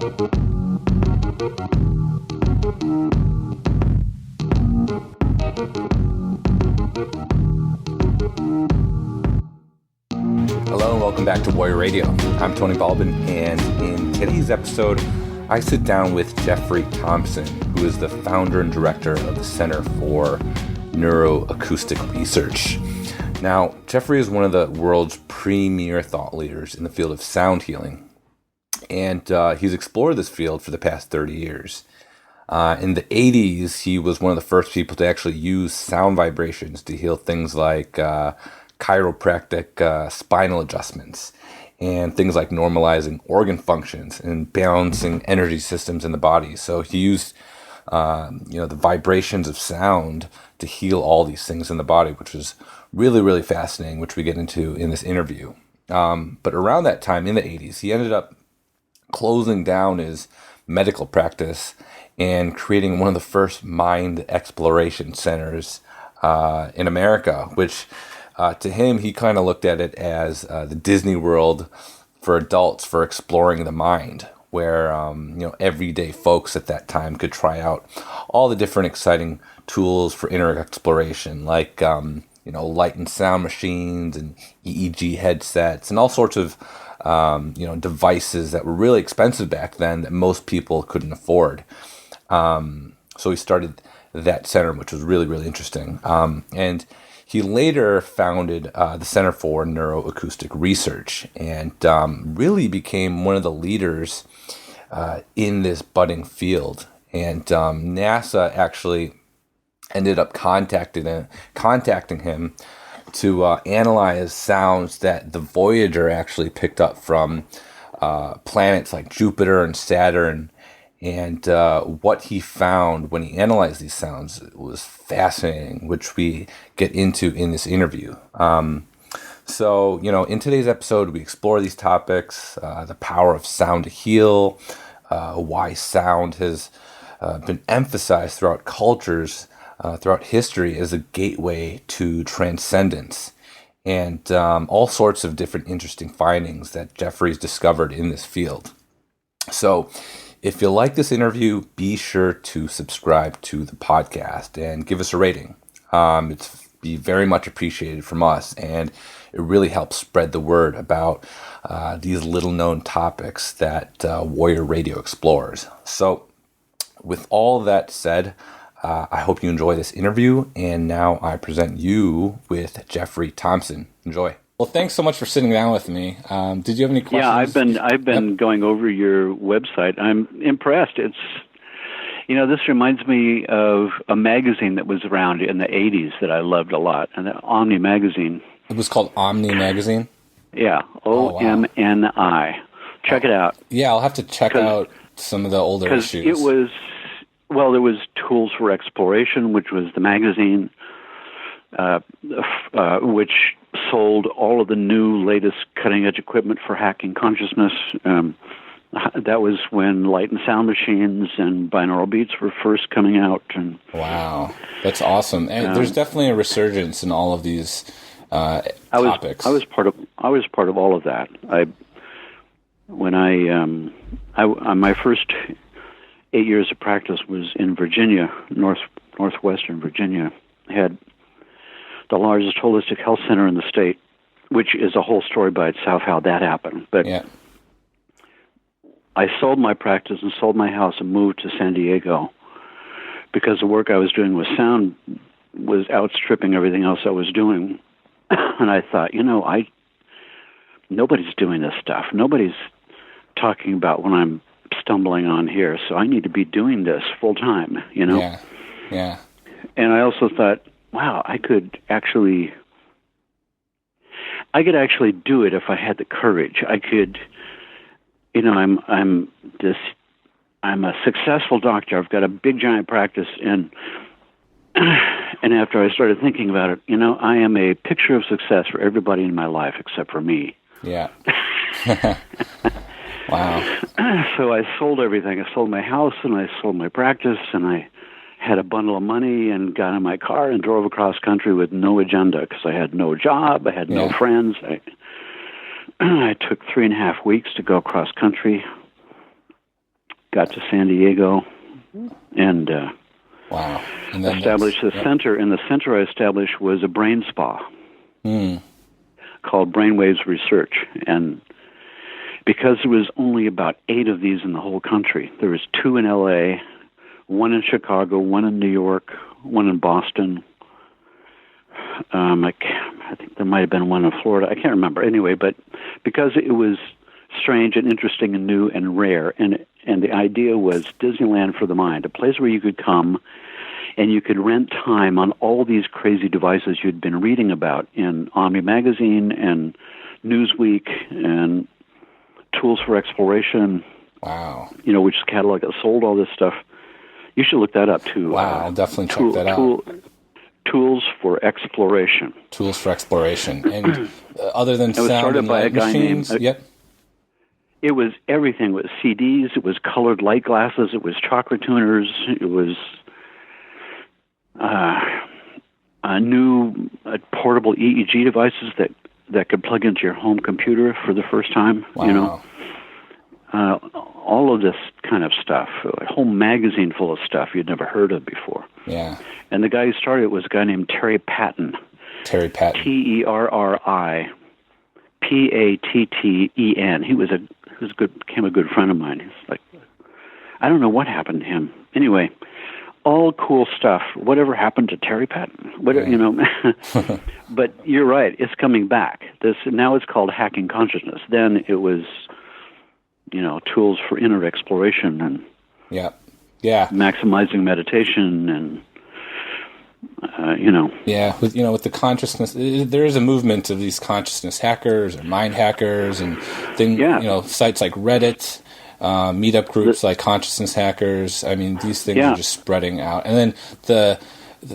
Hello and welcome back to Warrior Radio. I'm Tony Balbin, and in today's episode, I sit down with Jeffrey Thompson, who is the founder and director of the Center for Neuroacoustic Research. Now, Jeffrey is one of the world's premier thought leaders in the field of sound healing, and he's explored this field for the past 30 years. In the 80s, he was one of the first people to actually use sound vibrations to heal things like chiropractic spinal adjustments and things like normalizing organ functions and balancing energy systems in the body. So he used the vibrations of sound to heal all these things in the body, which was really, really fascinating, which we get into in this interview. But around that time in the 80s, he ended up closing down his medical practice and creating one of the first mind exploration centers in America, which to him, he kind of looked at it as the Disney World for adults for exploring the mind, where everyday folks at that time could try out all the different exciting tools for inner exploration, like light and sound machines and EEG headsets and all sorts of devices that were really expensive back then that most people couldn't afford. So he started that center, which was really, really interesting. And he later founded the Center for Neuroacoustic Research and really became one of the leaders in this budding field. And NASA actually ended up contacting him to analyze sounds that the Voyager actually picked up from planets like Jupiter and Saturn. And what he found when he analyzed these sounds was fascinating, which we get into in this interview. So, in today's episode, we explore these topics, the power of sound to heal, why sound has been emphasized throughout cultures, throughout history as a gateway to transcendence, and all sorts of different interesting findings that Jeffrey's discovered in this field. So, if you like this interview, be sure to subscribe to the podcast and give us a rating. It's be very much appreciated from us, and it really helps spread the word about these little-known topics that Warrior Radio explores. So, with all that said, I hope you enjoy this interview, and now I present you with Jeffrey Thompson. Enjoy. Well, thanks so much for sitting down with me. Did you have any questions? Yeah, I've been going over your website. I'm impressed. It's, this reminds me of a magazine that was around in the 80s that I loved a lot, and the Omni magazine. It was called Omni magazine? Yeah, OMNI. Check it out. Yeah, I'll have to check out some of the older issues. It was, there was Tools for Exploration, which was the magazine, which sold all of the new, latest, cutting-edge equipment for hacking consciousness. That was when light and sound machines and binaural beats were first coming out. And wow, that's awesome! And there's definitely a resurgence in all of these topics. I was part of all of that. My first 8 years of practice was in Virginia, northwestern Virginia. I had the largest holistic health center in the state, which is a whole story by itself how that happened. But yeah. I sold my practice and sold my house and moved to San Diego because the work I was doing with sound was outstripping everything else I was doing. And I thought, nobody's doing this stuff. Nobody's talking about what I'm stumbling on here, so I need to be doing this full time, Yeah. And I also thought, wow, I could actually do it if I had the courage. I could, I'm a successful doctor. I've got a big giant practice, and after I started thinking about it, I am a picture of success for everybody in my life except for me. Yeah. Wow. So I sold everything. I sold my house and I sold my practice, and I had a bundle of money and got in my car and drove across country with no agenda because I had no job, I had no friends. I took 3.5 weeks to go across country. got to San Diego, and wow. And then established the center. And the center I established was a brain spa called Brainwave Research. And because there was only about 8 of these in the whole country, there was 2 in L.A., 1 in Chicago, 1 in New York, 1 in Boston. I think there might have been 1 in Florida. I can't remember. Anyway, but because it was strange and interesting and new and rare, and the idea was Disneyland for the mind, a place where you could come and you could rent time on all these crazy devices you'd been reading about in Omni magazine and Newsweek and Tools for Exploration. Wow. Which is a catalog that sold all this stuff. You should look that up too. Wow, I'll definitely check that out. Tools for Exploration. Tools for Exploration. And other than it was sound started and by light a guy machines, named. It was everything. It was CDs. It was colored light glasses. It was chakra tuners. It was new portable EEG devices that could plug into your home computer for the first time. Wow. All of this kind of stuff, a whole magazine full of stuff you'd never heard of before. Yeah. And the guy who started it was a guy named Terry Patten. Terry Patten. Terripatten. He became a good friend of mine. He's like, I don't know what happened to him. Anyway, all cool stuff. Whatever happened to Terry Patten? But you're right. It's coming back. Now it's called hacking consciousness. Then it was, tools for inner exploration and maximizing meditation and. Yeah, with the consciousness, there is a movement of these consciousness hackers or mind hackers and sites like Reddit, meetup groups like consciousness hackers. I mean, these things are just spreading out. And then the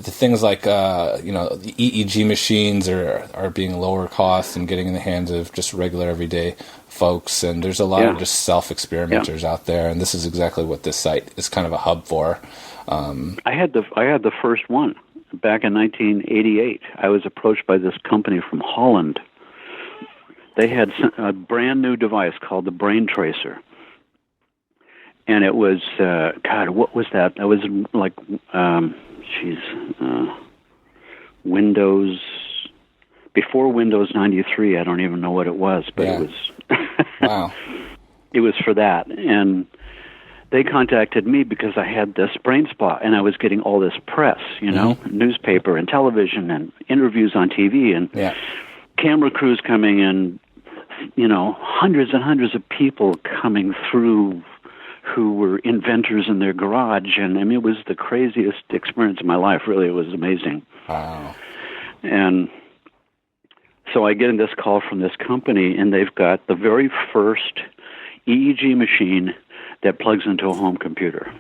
things like the EEG machines are being lower cost and getting in the hands of just regular everyday folks. And there's a lot of just self-experimenters out there. And this is exactly what this site is kind of a hub for. I had the first one. Back in 1988, I was approached by this company from Holland. They had a brand new device called the Brain Tracer. And it was, what was that? It was like, Windows, before Windows 93, I don't even know what it was, but it was, wow. It was for that. And they contacted me because I had this brain spa, and I was getting all this press, newspaper and television and interviews on TV and camera crews coming and, hundreds and hundreds of people coming through who were inventors in their garage. And I mean, it was the craziest experience of my life. Really, it was amazing. Wow. And so I get this call from this company, and they've got the very first EEG machine that plugs into a home computer.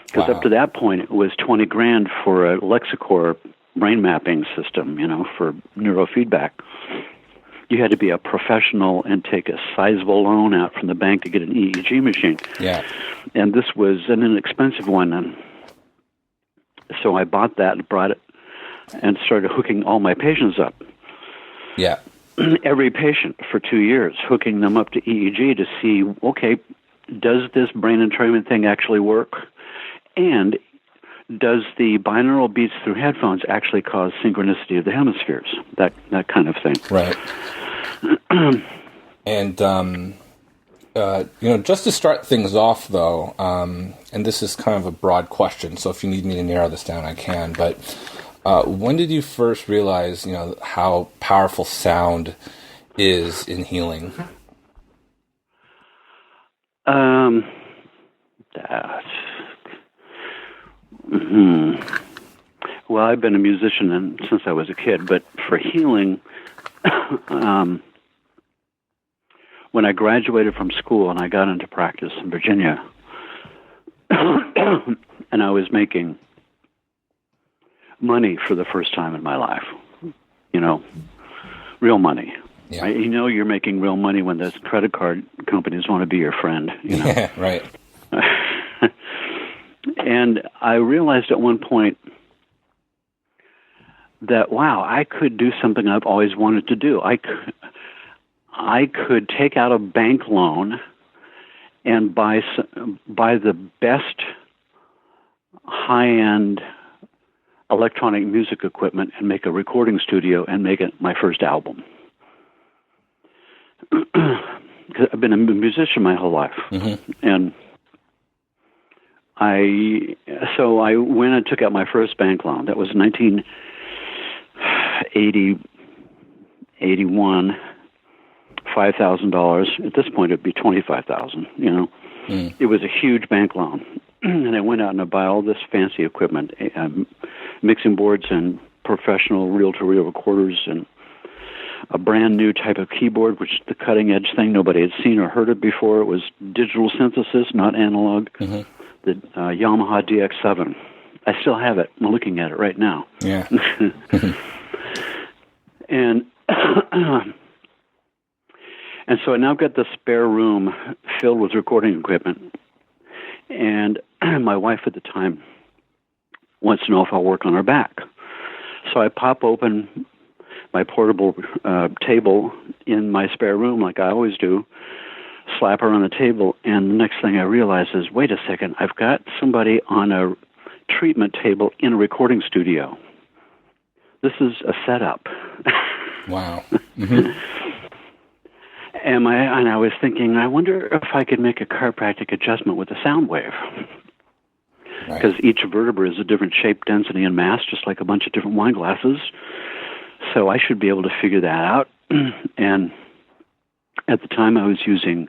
Because up to that point, it was $20,000 for a Lexicor brain mapping system, for neurofeedback. You had to be a professional and take a sizable loan out from the bank to get an EEG machine. Yeah. And this was an inexpensive one. And so I bought that and brought it and started hooking all my patients up. Yeah. Every patient for 2 years, hooking them up to EEG to see, okay, does this brain entrainment thing actually work? And does the binaural beats through headphones actually cause synchronicity of the hemispheres? That kind of thing. Right. And, just to start things off, though, and this is kind of a broad question, so if you need me to narrow this down, I can, but when did you first realize, how powerful sound is in healing? Well, I've been a musician since I was a kid, but for healing, when I graduated from school and I got into practice in Virginia, and I was making money for the first time in my life, real money. Yeah. Right? You're making real money when the credit card companies want to be your friend. Yeah, right. And I realized at one point that, wow, I could do something I've always wanted to do. I could take out a bank loan and buy the best high-end electronic music equipment and make a recording studio and make it my first album. Because I've been a musician my whole life, and I went and took out my first bank loan. That was 1981, $5,000. At this point, it'd be $25,000. You know, It was a huge bank loan, and I went out and I buy all this fancy equipment, mixing boards and professional reel-to-reel recorders, and a brand new type of keyboard, which is the cutting-edge thing nobody had seen or heard of before. It was digital synthesis, not analog. The Yamaha DX7. I still have it. I'm looking at it right now. Yeah. And and so I now got the spare room filled with recording equipment. And my wife at the time wants to know if I'll work on her back. So I pop open my portable table in my spare room like I always do, slap her on the table, and the next thing I realize is, wait a second, I've got somebody on a treatment table in a recording studio. This is a setup. Wow. And I was thinking, I wonder if I could make a chiropractic adjustment with a sound wave. Because each vertebra is a different shape, density, and mass, just like a bunch of different wine glasses. So I should be able to figure that out. And at the time, I was using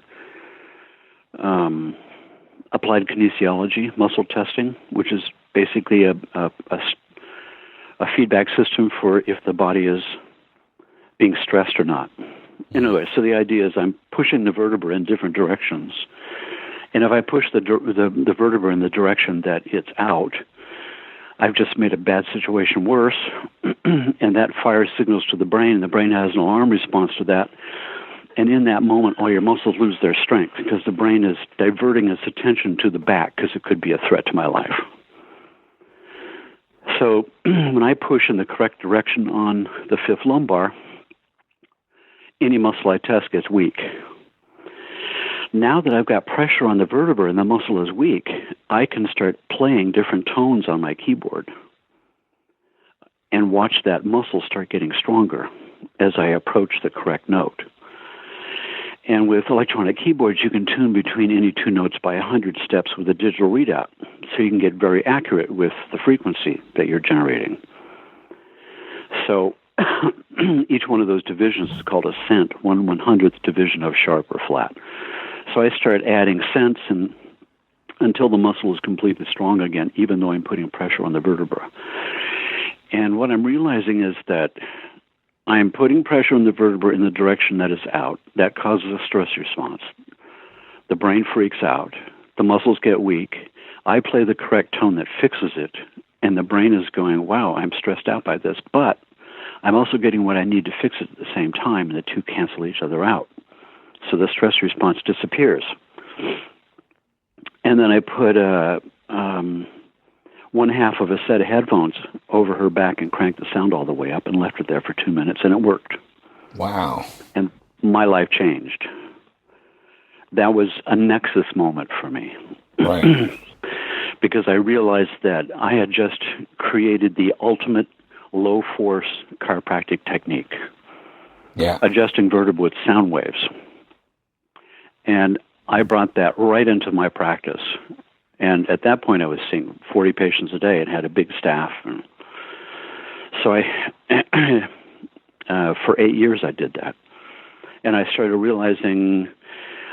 applied kinesiology, muscle testing, which is basically a feedback system for if the body is being stressed or not. Anyway, so the idea is I'm pushing the vertebra in different directions. And if I push the vertebra in the direction that it's out, I've just made a bad situation worse, and that fires signals to the brain, and the brain has an alarm response to that. And in that moment, all your muscles lose their strength because the brain is diverting its attention to the back because it could be a threat to my life. So when I push in the correct direction on the fifth lumbar, any muscle I test gets weak. Now that I've got pressure on the vertebra and the muscle is weak, I can start playing different tones on my keyboard and watch that muscle start getting stronger as I approach the correct note. And with electronic keyboards, you can tune between any two notes by 100 steps with a digital readout, so you can get very accurate with the frequency that you're generating. So each one of those divisions is called a cent, 1/100th division of sharp or flat. So I start adding cents until the muscle is completely strong again, even though I'm putting pressure on the vertebra. And what I'm realizing is that I'm putting pressure on the vertebra in the direction that is out. That causes a stress response. The brain freaks out. The muscles get weak. I play the correct tone that fixes it, and the brain is going, wow, I'm stressed out by this, but I'm also getting what I need to fix it at the same time, and the two cancel each other out. So the stress response disappears. And then I put one half of a set of headphones over her back and cranked the sound all the way up and left it there for 2 minutes, and it worked. Wow. And my life changed. That was a nexus moment for me. Right. Because I realized that I had just created the ultimate low-force chiropractic technique. Yeah. Adjusting vertebra with sound waves. And I brought that right into my practice. And at that point, I was seeing 40 patients a day and had a big staff. And so for 8 years, I did that. And I started realizing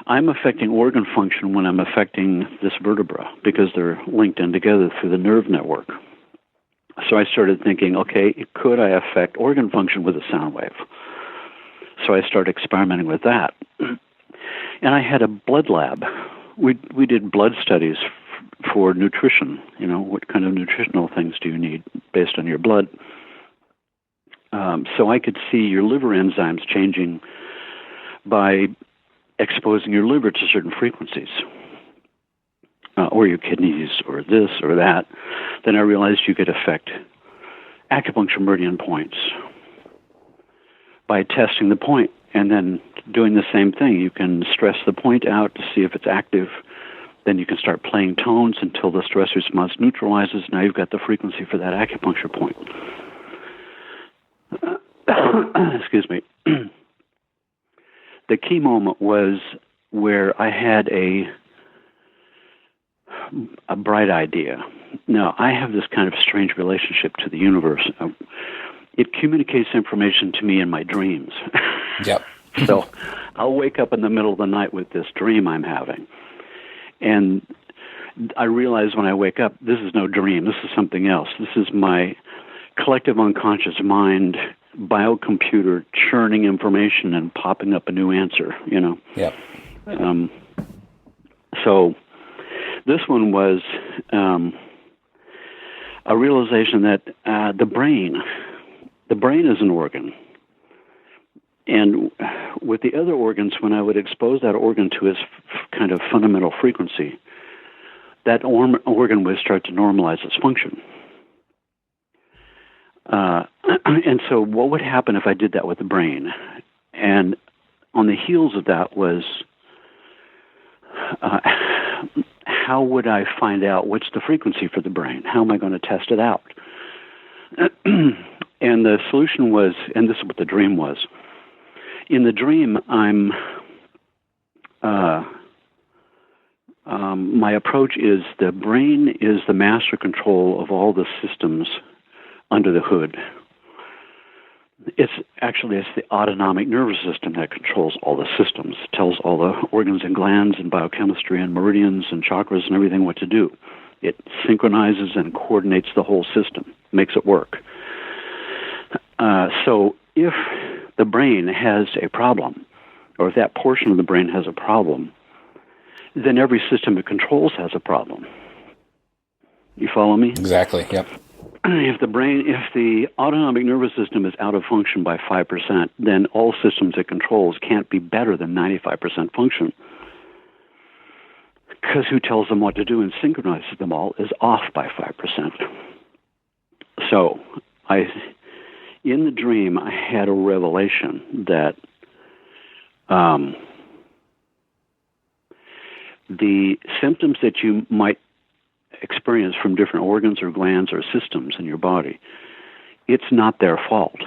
I'm affecting organ function when I'm affecting this vertebra because they're linked in together through the nerve network. So I started thinking, okay, could I affect organ function with a sound wave? So I started experimenting with that. And I had a blood lab. We did blood studies for nutrition. You know, what kind of nutritional things do you need based on your blood? So I could see your liver enzymes changing by exposing your liver to certain frequencies, or your kidneys, or this or that. Then I realized you could affect acupuncture meridian points by testing the point And then doing the same thing, you can stress the point out to see if it's active. Then you can start playing tones until the stress response neutralizes. Now you've got the frequency for that acupuncture point. Excuse me. The key moment was where I had a bright idea. Now, I have this kind of strange relationship to the universe. It communicates information to me in my dreams. Yep. So I'll wake up in the middle of the night with this dream I'm having. And I realize when I wake up, this is no dream. This is something else. This is my collective unconscious mind biocomputer churning information and popping up a new answer, Yep. So this one was a realization that the brain is an organ. And with the other organs, when I would expose that organ to its kind of fundamental frequency, that organ would start to normalize its function. And so what would happen if I did that with the brain? And on the heels of that was, how would I find out what's the frequency for the brain? How am I going to test it out? And the solution was, and this is what the dream was. In the dream, my approach is the brain is the master control of all the systems under the hood. It's the autonomic nervous system that controls all the systems. It tells all the organs and glands and biochemistry and meridians and chakras and everything what to do. It synchronizes and coordinates the whole system, makes it work. So if the brain has a problem, or if that portion of the brain has a problem, then every system it controls has a problem. You follow me? Exactly, yep. If the autonomic nervous system is out of function by 5%, then all systems it controls can't be better than 95% function. Because who tells them what to do and synchronizes them all is off by 5%. So, in the dream, I had a revelation that the symptoms that you might experience from different organs or glands or systems in your body, it's not their fault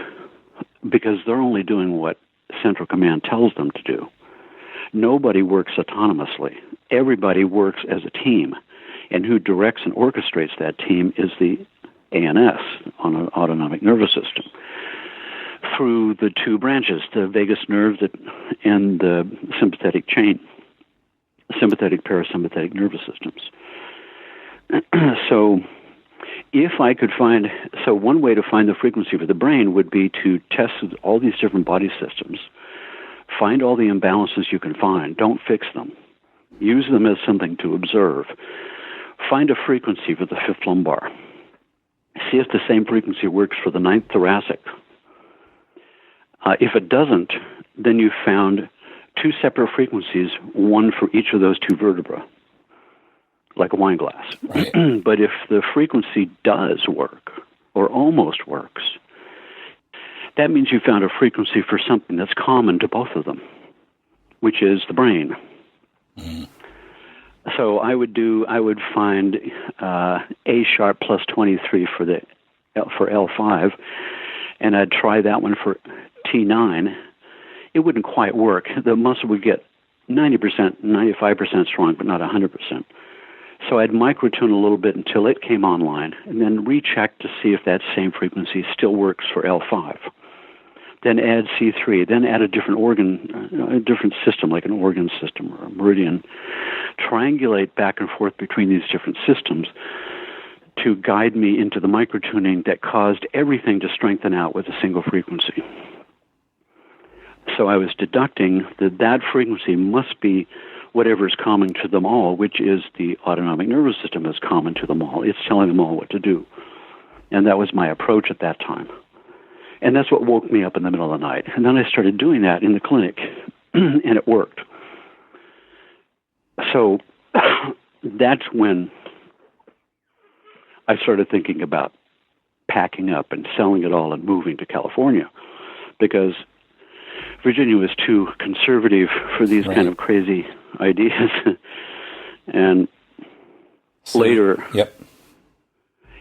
because they're only doing what central command tells them to do. Nobody works autonomously. Everybody works as a team, and who directs and orchestrates that team is the ANS, on an autonomic nervous system, through the two branches, the vagus nerve and the sympathetic chain, sympathetic, parasympathetic nervous systems. So one way to find the frequency for the brain would be to test all these different body systems, find all the imbalances you can find, don't fix them, use them as something to observe, find a frequency for the fifth lumbar, see if the same frequency works for the ninth thoracic. If it doesn't, then you've found two separate frequencies, one for each of those two vertebrae, like a wine glass. Right. But if the frequency does work, or almost works, that means you found a frequency for something that's common to both of them, which is the brain. Mm. So I would find A sharp plus 23 for L5, and I'd try that one for T9. It wouldn't quite work. The muscle would get 90%, 95% strong, but not 100%. So I'd microtune a little bit until it came online, and then recheck to see if that same frequency still works for L5. Then add C3, then add a different organ, a different system, like an organ system or a meridian. Triangulate back and forth between these different systems to guide me into the microtuning that caused everything to strengthen out with a single frequency. So I was deducting that frequency must be whatever is common to them all, which is the autonomic nervous system is common to them all. It's telling them all what to do. And that was my approach at that time. And that's what woke me up in the middle of the night. And then I started doing that in the clinic, and it worked. So that's when I started thinking about packing up and selling it all and moving to California. Because Virginia was too conservative for these kind of crazy ideas. And later,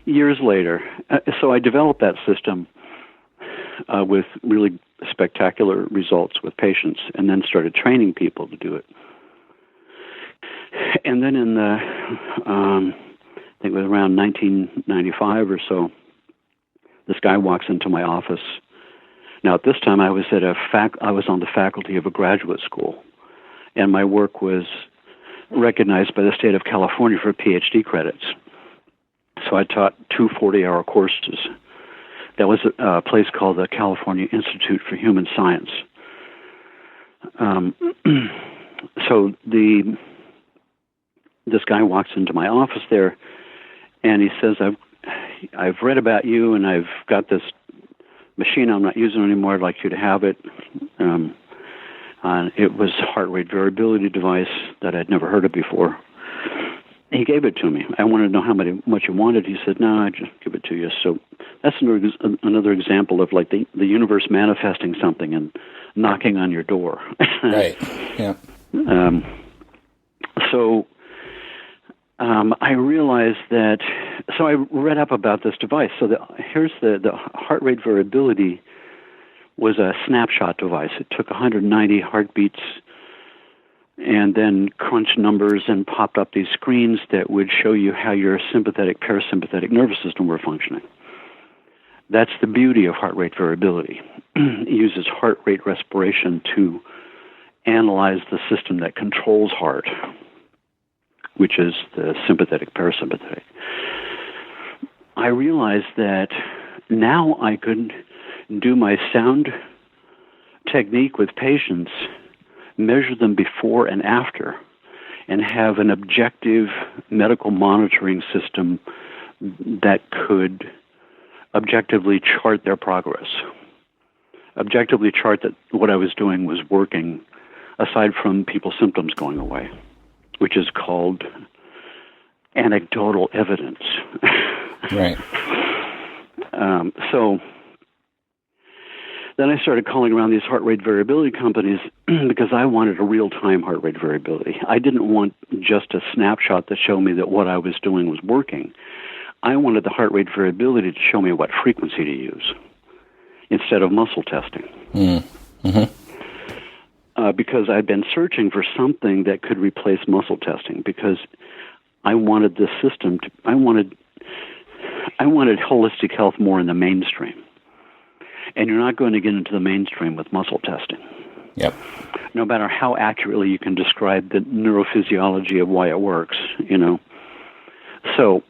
years later, so I developed that system with really spectacular results with patients, and then started training people to do it. And then in the, I think it was around 1995 or so, this guy walks into my office. Now, at this time, I was on the faculty of a graduate school, and my work was recognized by the state of California for PhD credits. So I taught 2 40-hour courses. That was a place called the California Institute for Human Science. So this guy walks into my office there, and he says, I've read about you, and I've got this machine I'm not using anymore. I'd like you to have it. It was a heart rate variability device that I'd never heard of before. He gave it to me. I wanted to know how much you wanted. He said, no, I just give it to you. So that's another example of like the universe manifesting something and knocking on your door. Right, yeah. I realized that, so I read up about this device. So here's the heart rate variability was a snapshot device. It took 190 heartbeats and then crunched numbers and popped up these screens that would show you how your sympathetic, parasympathetic nervous system were functioning. That's the beauty of heart rate variability. It uses heart rate respiration to analyze the system that controls heart, which is the sympathetic, parasympathetic. I realized that now I could do my sound technique with patients, measure them before and after, and have an objective medical monitoring system that could objectively chart their progress, objectively chart that what I was doing was working, aside from people's symptoms going away, which is called anecdotal evidence. Right. So then I started calling around these heart rate variability companies because I wanted a real-time heart rate variability. I didn't want just a snapshot to show me that what I was doing was working. I wanted the heart rate variability to show me what frequency to use instead of muscle testing. Because I'd been searching for something that could replace muscle testing, because I wanted the system to, I wanted holistic health more in the mainstream. And you're not going to get into the mainstream with muscle testing. Yep. No matter how accurately you can describe the neurophysiology of why it works, you know. So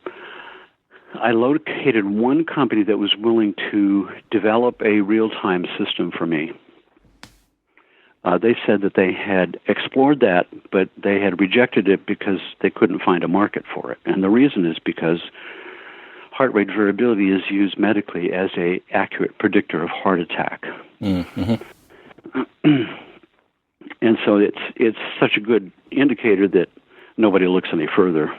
I located one company that was willing to develop a real-time system for me. They said that they had explored that, but they had rejected it because they couldn't find a market for it. And the reason is because heart rate variability is used medically as an accurate predictor of heart attack. And so it's such a good indicator that nobody looks any further.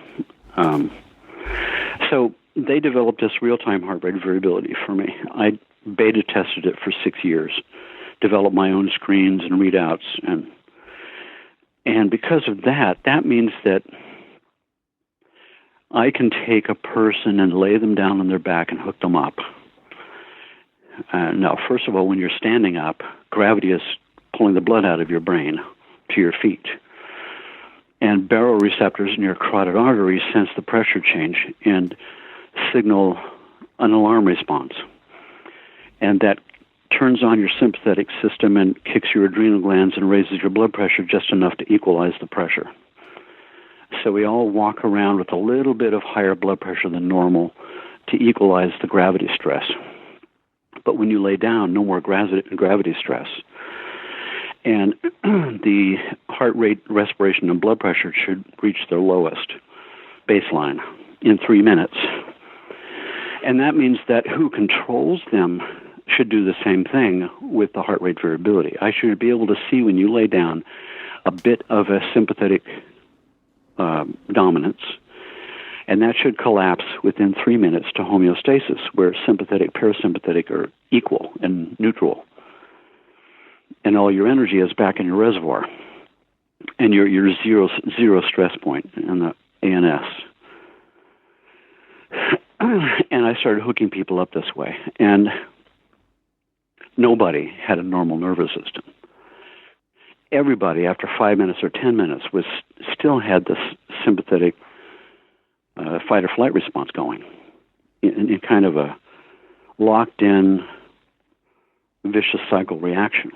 So they developed this real-time heart rate variability for me. I beta tested it for 6 years, developed my own screens and readouts, and because of that, that means that I can take a person and lay them down on their back and hook them up. Now, first of all, when you're standing up, gravity is pulling the blood out of your brain to your feet. And baroreceptors in your carotid arteries sense the pressure change and signal an alarm response. And that turns on your sympathetic system and kicks your adrenal glands and raises your blood pressure just enough to equalize the pressure. So we all walk around with a little bit of higher blood pressure than normal to equalize the gravity stress. But when you lay down, no more gravity stress. And the heart rate, respiration, and blood pressure should reach their lowest baseline in 3 minutes. And that means that who controls them should do the same thing with the heart rate variability. I should be able to see when you lay down a bit of a sympathetic dominance, and that should collapse within 3 minutes to homeostasis, where sympathetic, parasympathetic are equal and neutral. and all your energy is back in your reservoir, and your zero stress point in the ANS. And I started hooking people up this way, and nobody had a normal nervous system. Everybody, after 5 minutes or 10 minutes, still had this sympathetic fight or flight response going in kind of a locked-in, vicious cycle reaction.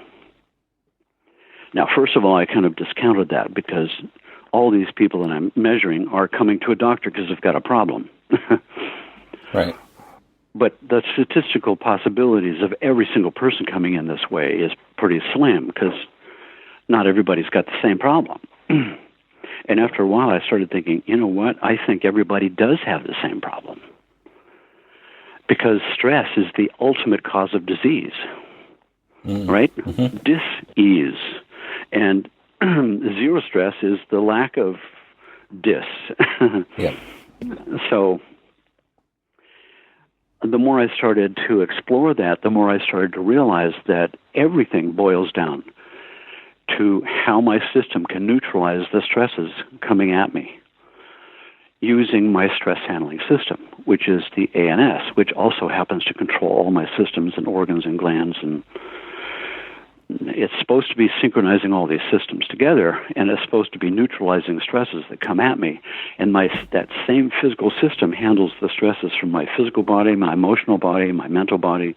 Now, first of all, I kind of discounted that because all these people that I'm measuring are coming to a doctor because they've got a problem. Right. But the statistical possibilities of every single person coming in this way is pretty slim because not everybody's got the same problem. And after a while, I started thinking, you know what? I think everybody does have the same problem. Because stress is the ultimate cause of disease, right? Mm-hmm. Dis-ease. And zero stress is the lack of dis. Yeah. So the more I started to explore that, the more I started to realize that everything boils down to how my system can neutralize the stresses coming at me using my stress handling system, which is the ANS, which also happens to control all my systems and organs and glands. And it's supposed to be synchronizing all these systems together, and it's supposed to be neutralizing stresses that come at me. And that same physical system handles the stresses from my physical body, my emotional body, my mental body,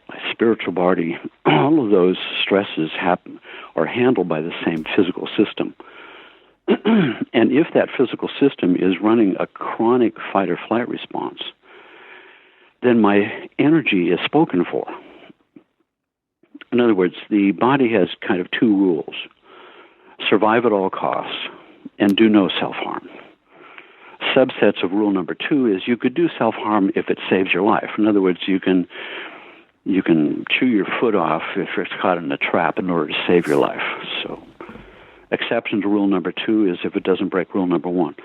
my spiritual body. All of those stresses are handled by the same physical system. And if that physical system is running a chronic fight or flight response, then my energy is spoken for. In other words, the body has kind of two rules: survive at all costs and do no self-harm. Subsets of rule number 2 is you could do self-harm if it saves your life. In other words, you can chew your foot off if it's caught in a trap in order to save your life. So exception to rule number 2 is if it doesn't break rule number 1.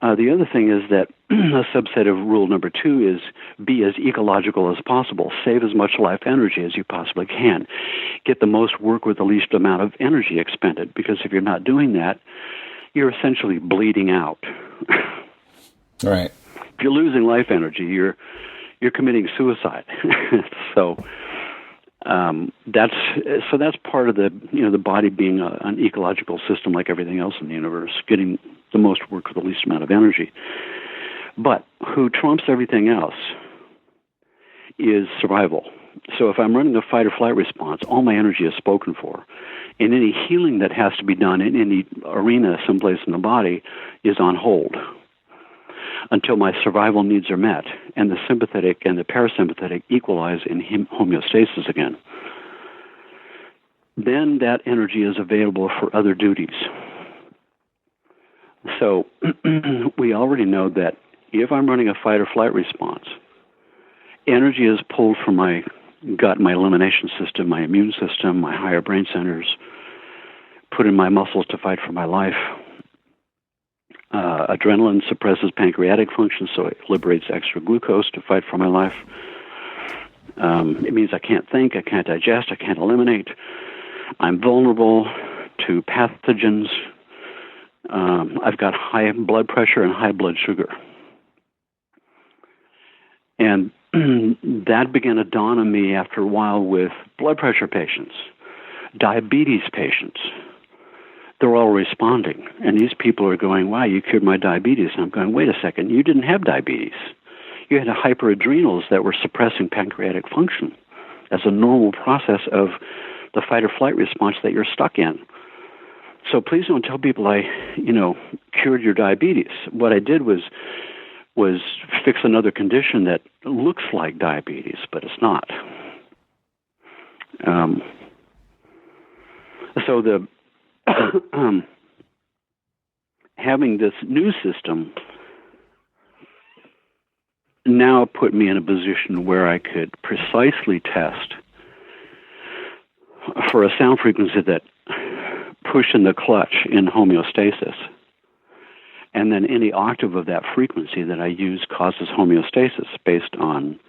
The other thing is that a subset of rule number 2 is be as ecological as possible. Save as much life energy as you possibly can. Get the most work with the least amount of energy expended, because if you're not doing that, you're essentially bleeding out. Right. If you're losing life energy, you're committing suicide. So that's part of the body being an ecological system like everything else in the universe, getting the most work with the least amount of energy. But who trumps everything else is survival. So if I'm running a fight or flight response, all my energy is spoken for. And any healing that has to be done in any arena someplace in the body is on hold until my survival needs are met and the sympathetic and the parasympathetic equalize in homeostasis again. Then that energy is available for other duties. So we already know that if I'm running a fight or flight response, energy is pulled from my gut, my elimination system, my immune system, my higher brain centers, put in my muscles to fight for my life. Adrenaline suppresses pancreatic function, so it liberates extra glucose to fight for my life. It means I can't think, I can't digest, I can't eliminate. I'm vulnerable to pathogens. I've got high blood pressure and high blood sugar. And that began to dawn on me after a while with blood pressure patients, diabetes patients. They're all responding. And these people are going, wow, you cured my diabetes. And I'm going, wait a second, you didn't have diabetes. You had hyperadrenals that were suppressing pancreatic function as a normal process of the fight or flight response that you're stuck in. So please don't tell people I, cured your diabetes. What I did was fix another condition that looks like diabetes, but it's not. So the having this new system now put me in a position where I could precisely test for a sound frequency that pushed in the clutch in homeostasis. And then any octave of that frequency that I use causes homeostasis based on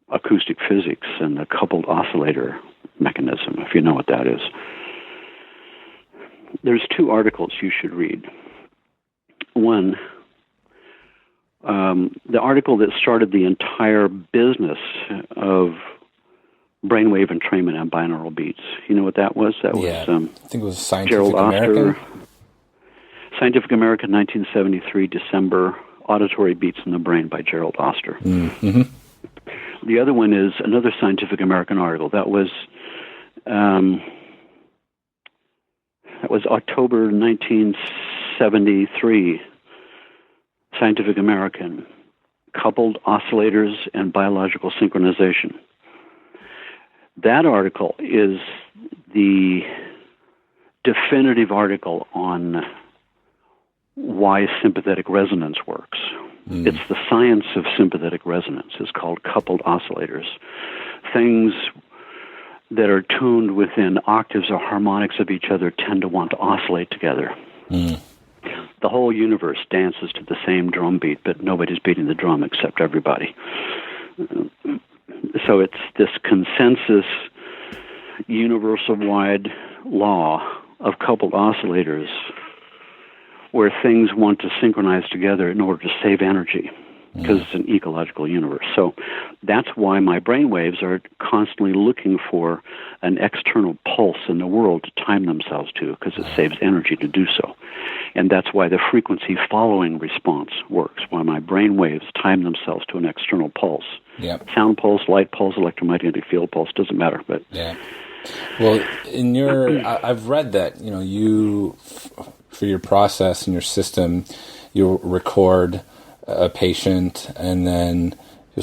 acoustic physics and the coupled oscillator mechanism, if you know what that is. There's 2 articles you should read. One, the article that started the entire business of brainwave entrainment and binaural beats. You know what that was? That was I think it was Scientific Gerald American. Oster, Scientific American, 1973, December, Auditory Beats in the Brain by Gerald Oster. Mm-hmm. The other one is another Scientific American article. That was October 1973, Scientific American, Coupled Oscillators and Biological Synchronization. That article is the definitive article on why sympathetic resonance works. It's the science of sympathetic resonance. It's called coupled oscillators. Things that are tuned within octaves or harmonics of each other tend to want to oscillate together. The whole universe dances to the same drum beat, but nobody's beating the drum except everybody. So it's this consensus, universal-wide law of coupled oscillators where things want to synchronize together in order to save energy, because it's an ecological universe. So that's why my brain waves are constantly looking for an external pulse in the world to time themselves to, because it saves energy to do so. And that's why the frequency following response works, why my brain waves time themselves to an external pulse. Yep. Sound pulse, light pulse, electromagnetic field pulse, doesn't matter. But yeah. Well, in your, I've read that, you, for your process and your system, you'll record a patient and then you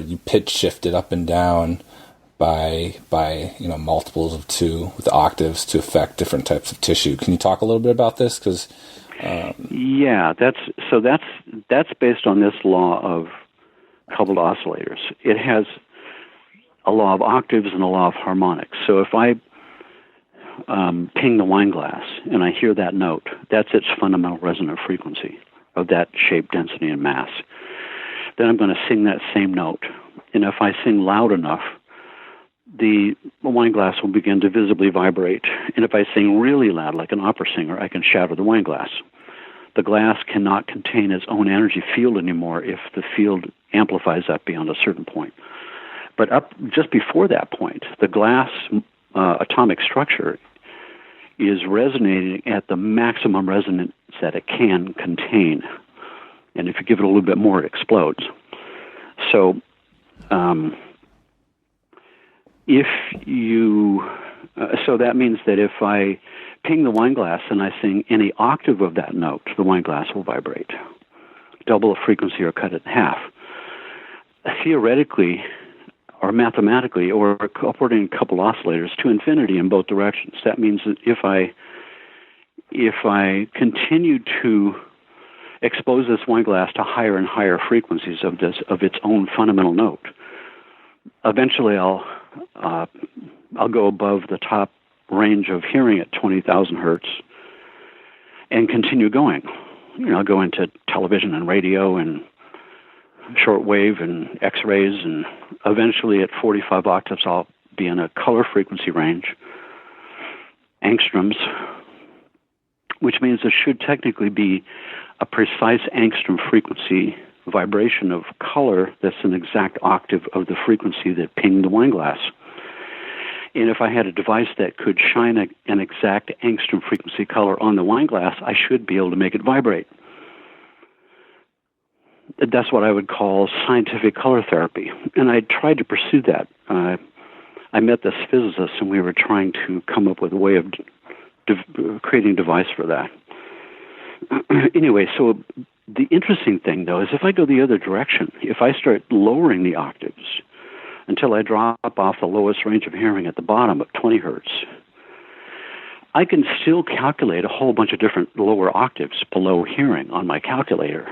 you pitch shift it up and down by multiples of 2 with octaves to affect different types of tissue. Can you talk a little bit about this? Because that's based on this law of coupled oscillators. It has a law of octaves and a law of harmonics. So if I ping the wine glass and I hear that note, that's its fundamental resonant frequency of that shape, density, and mass. Then I'm going to sing that same note. And if I sing loud enough, the wine glass will begin to visibly vibrate. And if I sing really loud, like an opera singer, I can shatter the wine glass. The glass cannot contain its own energy field anymore if the field amplifies up beyond a certain point. But up just before that point, the glass atomic structure is resonating at the maximum resonance that it can contain. And if you give it a little bit more, it explodes. So so that means that if I ping the wine glass and I sing any octave of that note, the wine glass will vibrate. Double the frequency or cut it in half. Theoretically, or mathematically, or according to coupled oscillators, to infinity in both directions. That means that if I continue to expose this wine glass to higher and higher frequencies of its own fundamental note, eventually I'll go above the top range of hearing at 20,000 hertz and continue going. I'll go into television and radio and shortwave and X-rays, and eventually at 45 octaves I'll be in a color frequency range, angstroms, which means there should technically be a precise angstrom frequency vibration of color that's an exact octave of the frequency that pinged the wine glass. And if I had a device that could shine an exact angstrom frequency color on the wine glass, I should be able to make it vibrate. That's what I would call scientific color therapy. And I tried to pursue that. I met this physicist, and we were trying to come up with a way of creating a device for that. Anyway, so the interesting thing, though, is if I go the other direction, if I start lowering the octaves until I drop off the lowest range of hearing at the bottom of 20 hertz, I can still calculate a whole bunch of different lower octaves below hearing on my calculator.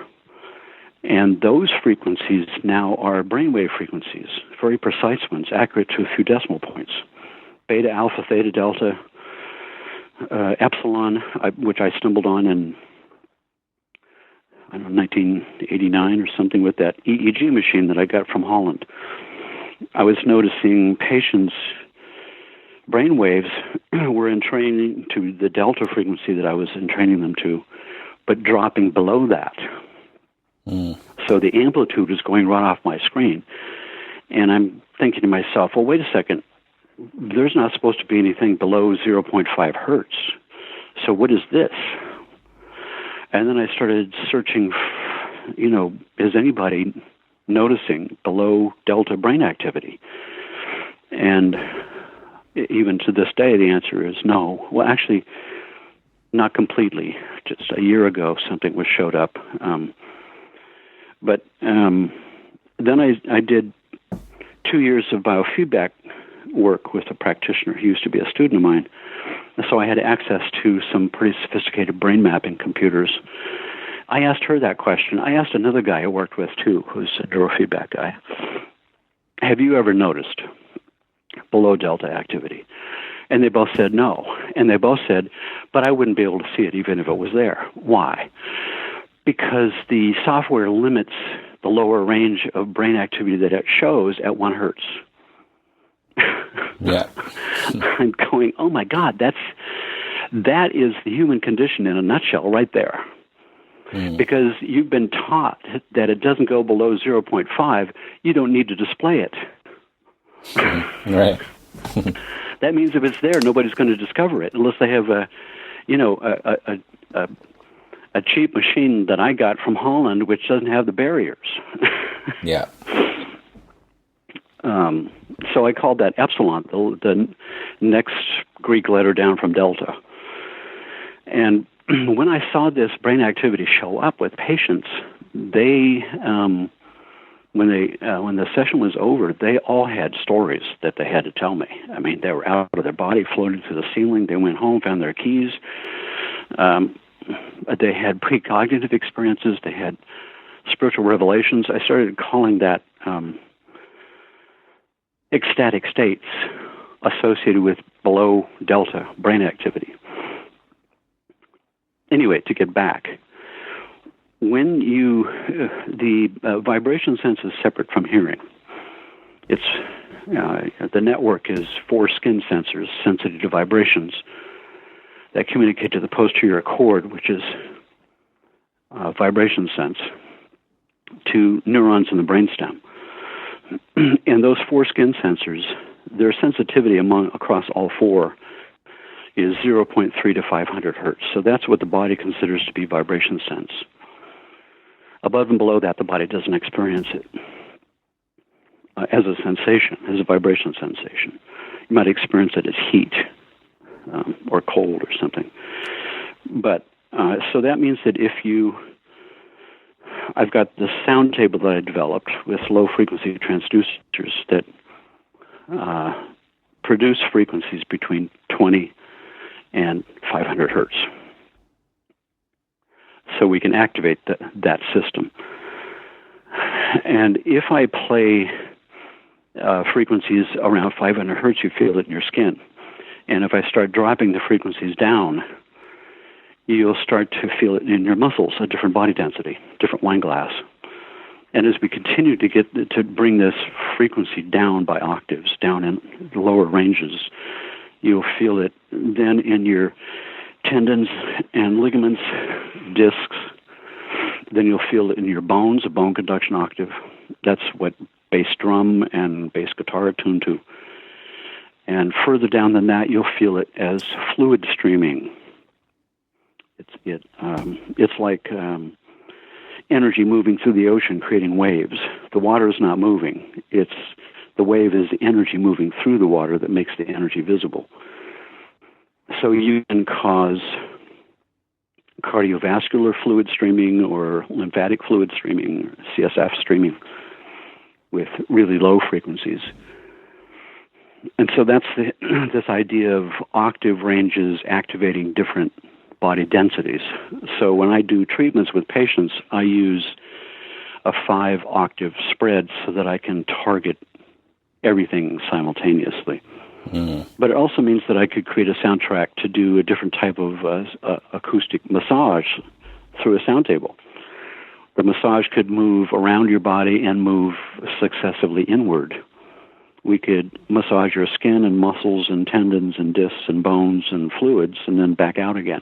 And those frequencies now are brainwave frequencies, very precise ones, accurate to a few decimal points. Beta, alpha, theta, delta, epsilon, which I stumbled on in 1989 or something with that EEG machine that I got from Holland. I was noticing patients' brain waves were entraining to the delta frequency that I was entraining them to, but dropping below that. So the amplitude is going right off my screen. And I'm thinking to myself, well, wait a second. There's not supposed to be anything below 0.5 hertz. So what is this? And then I started searching, is anybody noticing below delta brain activity? And even to this day, the answer is no. Well, actually, not completely. Just a year ago, something was showed up. But then I did 2 years of biofeedback work with a practitioner who used to be a student of mine. So I had access to some pretty sophisticated brain mapping computers. I asked her that question. I asked another guy I worked with, too, who's a neurofeedback guy. Have you ever noticed below delta activity? And they both said no. And they both said, but I wouldn't be able to see it even if it was there. Why? Because the software limits the lower range of brain activity that it shows at 1 hertz. Yeah. I'm going, oh my God, that is the human condition in a nutshell right there. Because you've been taught that it doesn't go below 0.5, you don't need to display it. Right. That means if it's there, nobody's going to discover it unless they have a cheap machine that I got from Holland, which doesn't have the barriers. Yeah. So I called that epsilon, the next Greek letter down from delta. And when I saw this brain activity show up with patients, they, when the session was over, they all had stories that they had to tell me. I mean, they were out of their body, floating through the ceiling. They went home, found their keys. They had precognitive experiences. They had spiritual revelations. I started calling that ecstatic states associated with below delta brain activity. Anyway, to get back, when the vibration sense is separate from hearing. It's the network is 4 skin sensors sensitive to vibrations that communicate to the posterior cord, which is vibration sense, to neurons in the brainstem. And those 4 skin sensors, their sensitivity across all 4 is 0.3 to 500 hertz. So that's what the body considers to be vibration sense. Above and below that, the body doesn't experience it as a sensation, as a vibration sensation. You might experience it as heat or cold or something. But so that means that I've got the sound table that I developed with low-frequency transducers that produce frequencies between 20 and 500 hertz. So we can activate that system. And if I play frequencies around 500 hertz, you feel it in your skin. And if I start dropping the frequencies down, you'll start to feel it in your muscles, a different body density, different wine glass. And as we continue to bring this frequency down by octaves, down in lower ranges, you'll feel it then in your tendons and ligaments, discs. Then you'll feel it in your bones, a bone conduction octave. That's what bass drum and bass guitar are tuned to. And further down than that, you'll feel it as fluid streaming. It's like energy moving through the ocean, creating waves. The water is not moving. The wave is the energy moving through the water that makes the energy visible. So you can cause cardiovascular fluid streaming or lymphatic fluid streaming, or CSF streaming with really low frequencies. And so that's this idea of octave ranges activating different body densities. So when I do treatments with patients, I use a 5-octave spread so that I can target everything simultaneously. But it also means that I could create a soundtrack to do a different type of acoustic massage through a sound table. The massage could move around your body and move successively inward We could massage your skin and muscles and tendons and discs and bones and fluids and then back out again.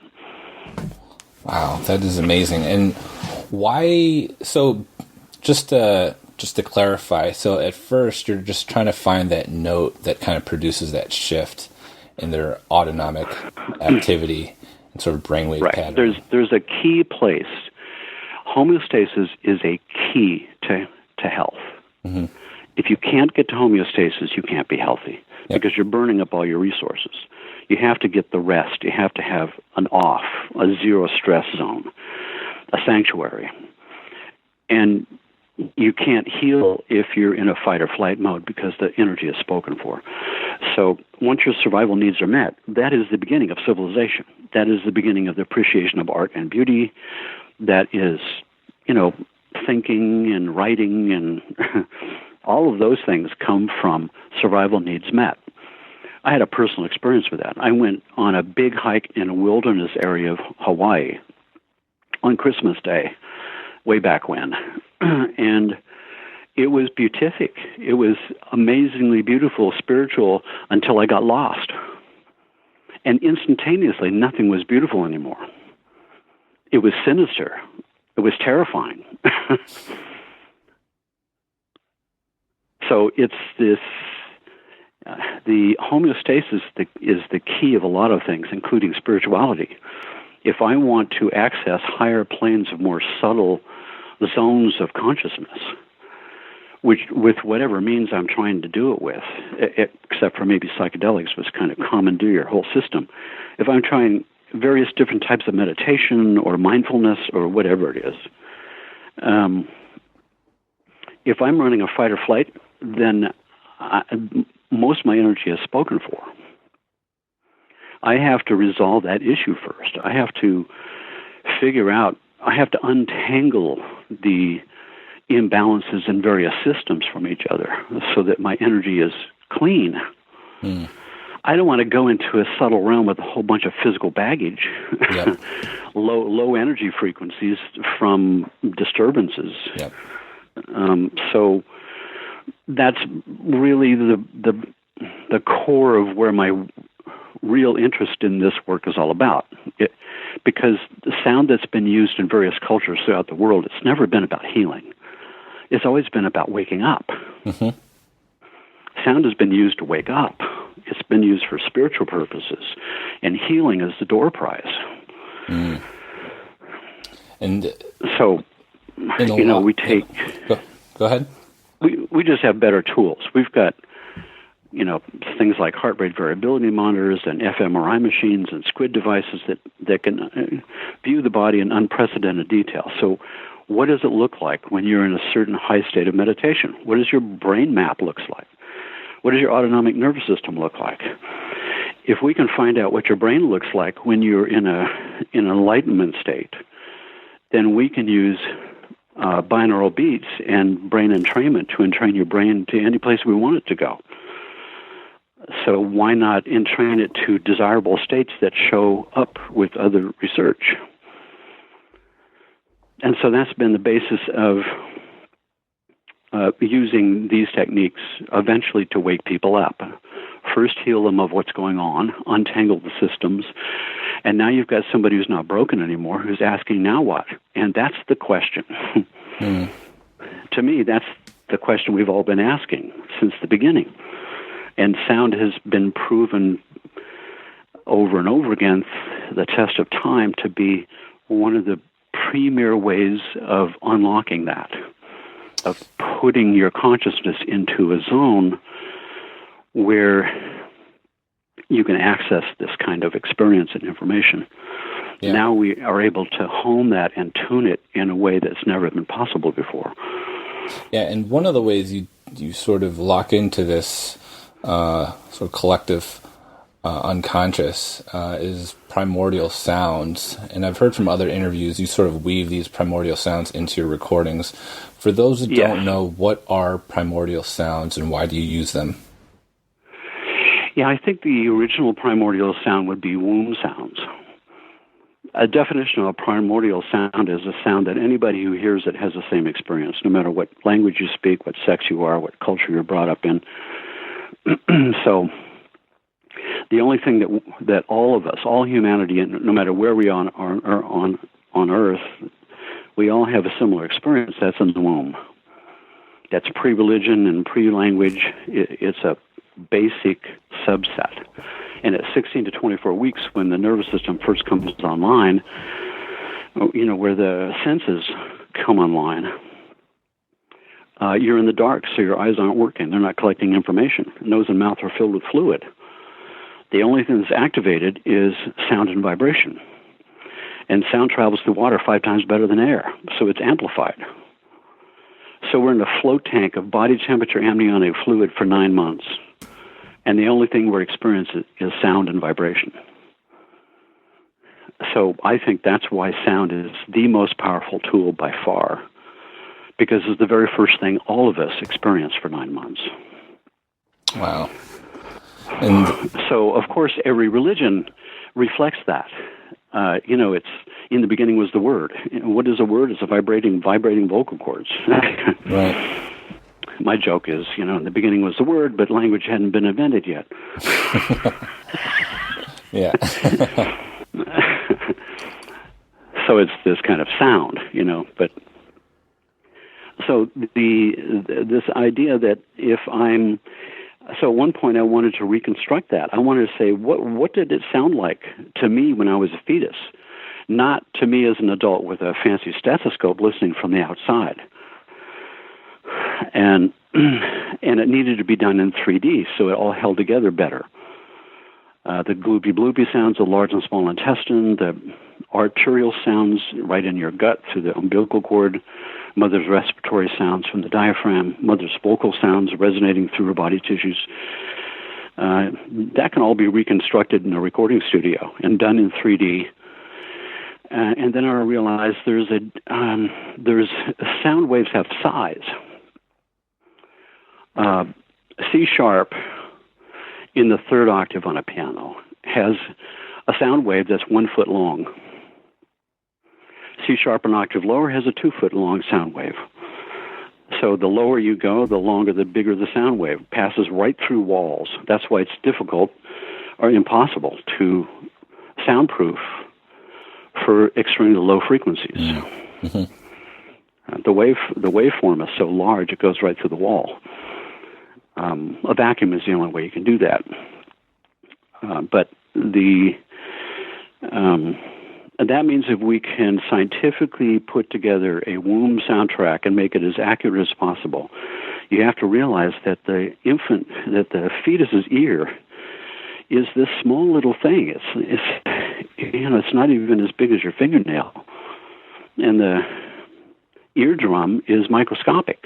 Wow, that is amazing. And why, so just to clarify, so at first you're just trying to find that note that kind of produces that shift in their autonomic activity and sort of brainwave pattern. There's a key place. Homeostasis is a key to health. Mm-hmm. If you can't get to homeostasis, you can't be healthy because you're burning up all your resources. You have to get the rest. You have to have an off, a zero stress zone, a sanctuary. And you can't heal if you're in a fight or flight mode because the energy is spoken for. So once your survival needs are met, that is the beginning of civilization. That is the beginning of the appreciation of art and beauty. That is, thinking and writing and all of those things come from survival needs met. I had a personal experience with that. I went on a big hike in a wilderness area of Hawaii on Christmas Day, way back when. And it was beatific. It was amazingly beautiful, spiritual, until I got lost. And instantaneously, nothing was beautiful anymore. It was sinister. It was terrifying. So it's this, the homeostasis is the key of a lot of things, including spirituality. If I want to access higher planes of more subtle zones of consciousness, which with whatever means I'm trying to do it with, except for maybe psychedelics, was kind of commandeer your whole system. If I'm trying various different types of meditation or mindfulness or whatever it is, if I'm running a fight or flight, then most of my energy is spoken for. I have to resolve that issue first. I have to figure out, I have to untangle the imbalances in various systems from each other so that my energy is clean. Mm. I don't want to go into a subtle realm with a whole bunch of physical baggage, yep. low energy frequencies from disturbances. Yep. So that's really the core of where my real interest in this work is all about. Because the sound that's been used in various cultures throughout the world, it's never been about healing. It's always been about waking up. Mm-hmm. Sound has been used to wake up. It's been used for spiritual purposes, and healing is the door prize. Mm. And so, we take... Go ahead. We just have better tools. We've got, things like heart rate variability monitors and fMRI machines and squid devices that can view the body in unprecedented detail. So what does it look like when you're in a certain high state of meditation? What does your brain map looks like? What does your autonomic nervous system look like? If we can find out what your brain looks like when you're in an enlightenment state, then we can use binaural beats and brain entrainment to entrain your brain to any place we want it to go. So why not entrain it to desirable states that show up with other research? And so that's been the basis of using these techniques eventually to wake people up. First heal them of what's going on, untangle the systems, and now you've got somebody who's not broken anymore who's asking, now what? And that's the question. Mm. To me, that's the question we've all been asking since the beginning. And sound has been proven over and over again, the test of time, to be one of the premier ways of unlocking that, of putting your consciousness into a zone where you can access this kind of experience and information. Yeah. Now we are able to hone that and tune it in a way that's never been possible before. Yeah, and one of the ways you sort of lock into this sort of collective unconscious is primordial sounds. And I've heard from other interviews you sort of weave these primordial sounds into your recordings. For those who don't know, what are primordial sounds and why do you use them? Yeah, I think the original primordial sound would be womb sounds. A definition of a primordial sound is a sound that anybody who hears it has the same experience, no matter what language you speak, what sex you are, what culture you're brought up in. So the only thing that all of us, all humanity, no matter where we are on Earth, we all have a similar experience. That's in the womb. That's pre-religion and pre-language. It's a basic subset. And at 16 to 24 weeks, when the nervous system first comes online, where the senses come online, you're in the dark, so your eyes aren't working. They're not collecting information. Nose and mouth are filled with fluid. The only thing that's activated is sound and vibration. And sound travels through water 5 times better than air, so it's amplified. So we're in a float tank of body temperature amniotic fluid for 9 months, and the only thing we're experiencing is sound and vibration. So I think that's why sound is the most powerful tool by far, because it's the very first thing all of us experience for 9 months. Wow. And so, of course, every religion reflects that. It's in the beginning was the word. What is a word? It's a vibrating vocal cords. Right. My joke is, in the beginning was the word, but language hadn't been invented yet. Yeah. So it's this kind of sound, but so this idea that so at one point I wanted to reconstruct that. I wanted to say, what did it sound like to me when I was a fetus? Not to me as an adult with a fancy stethoscope listening from the outside. And it needed to be done in 3D, so it all held together better. The gloopy bloopy sounds of large and small intestine, the arterial sounds right in your gut through the umbilical cord, mother's respiratory sounds from the diaphragm, mother's vocal sounds resonating through her body tissues. That can all be reconstructed in a recording studio and done in 3D. And then I realized there's sound waves have size. C sharp in the third octave on a piano has a sound wave that's 1 foot long. C sharp an octave lower has a 2 foot long sound wave. So the lower you go, the longer, the bigger the sound wave. It passes right through walls. That's why it's difficult or impossible to soundproof for extremely low frequencies. Mm-hmm. The waveform is so large it goes right through the wall. A vacuum is the only way you can do that. But that means if we can scientifically put together a womb soundtrack and make it as accurate as possible, you have to realize that the fetus's ear is this small little thing. It's not even as big as your fingernail, and the eardrum is microscopic.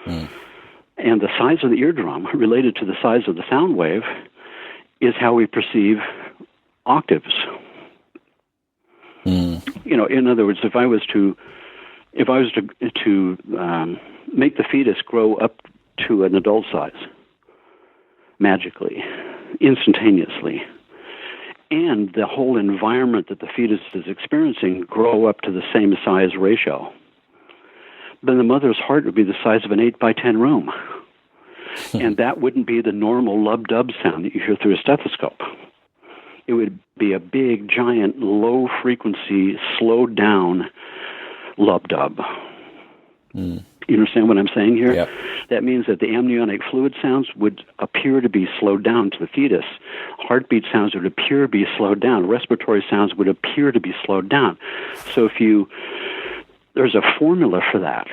Mm. And the size of the eardrum, related to the size of the sound wave, is how we perceive octaves. Mm. In other words, if I was to make the fetus grow up to an adult size magically, instantaneously, and the whole environment that the fetus is experiencing grow up to the same size ratio, then the mother's heart would be the size of an 8x10 room. And that wouldn't be the normal lub-dub sound that you hear through a stethoscope. It would be a big, giant, low-frequency, slowed-down lub-dub. Mm. You understand what I'm saying here? Yep. That means that the amniotic fluid sounds would appear to be slowed down to the fetus. Heartbeat sounds would appear to be slowed down. Respiratory sounds would appear to be slowed down. So there's a formula for that.